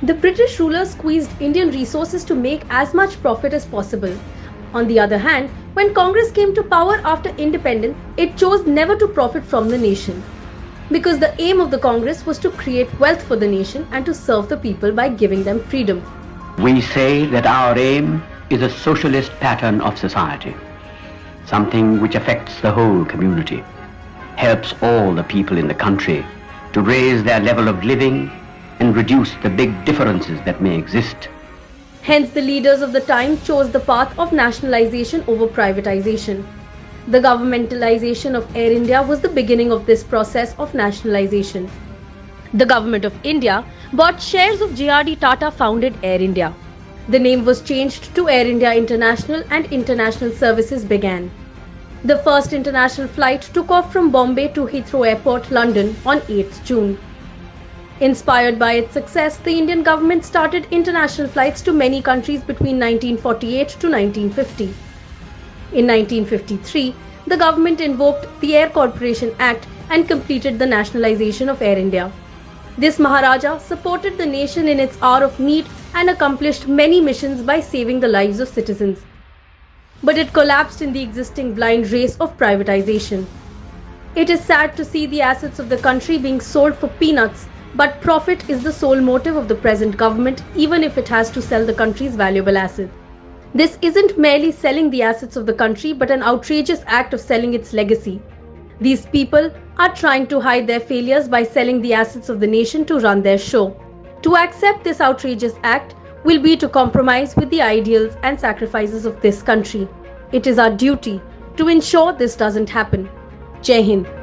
The British rulers squeezed Indian resources to make as much profit as possible. On the other hand, when Congress came to power after independence, it chose never to profit from the nation. Because the aim of the Congress was to create wealth for the nation and to serve the people by giving them freedom. We say that our aim is a socialist pattern of society, something which affects the whole community, helps all the people in the country to raise their level of living and reduce the big differences that may exist. Hence, the leaders of the time chose the path of nationalization over privatization. The governmentalization of Air India was the beginning of this process of nationalization. The government of India bought shares of J.R.D. Tata founded Air India. The name was changed to Air India International and international services began. The first international flight took off from Bombay to Heathrow Airport, London on 8th June. Inspired by its success, the Indian government started international flights to many countries between 1948 to 1950. In 1953, the government invoked the Air Corporation Act and completed the nationalization of Air India. This Maharaja supported the nation in its hour of need and accomplished many missions by saving the lives of citizens. But it collapsed in the existing blind race of privatization. It is sad to see the assets of the country being sold for peanuts, but profit is the sole motive of the present government, even if it has to sell the country's valuable asset. This isn't merely selling the assets of the country, but an outrageous act of selling its legacy. These people are trying to hide their failures by selling the assets of the nation to run their show. To accept this outrageous act will be to compromise with the ideals and sacrifices of this country. It is our duty to ensure this doesn't happen. Jai Hind.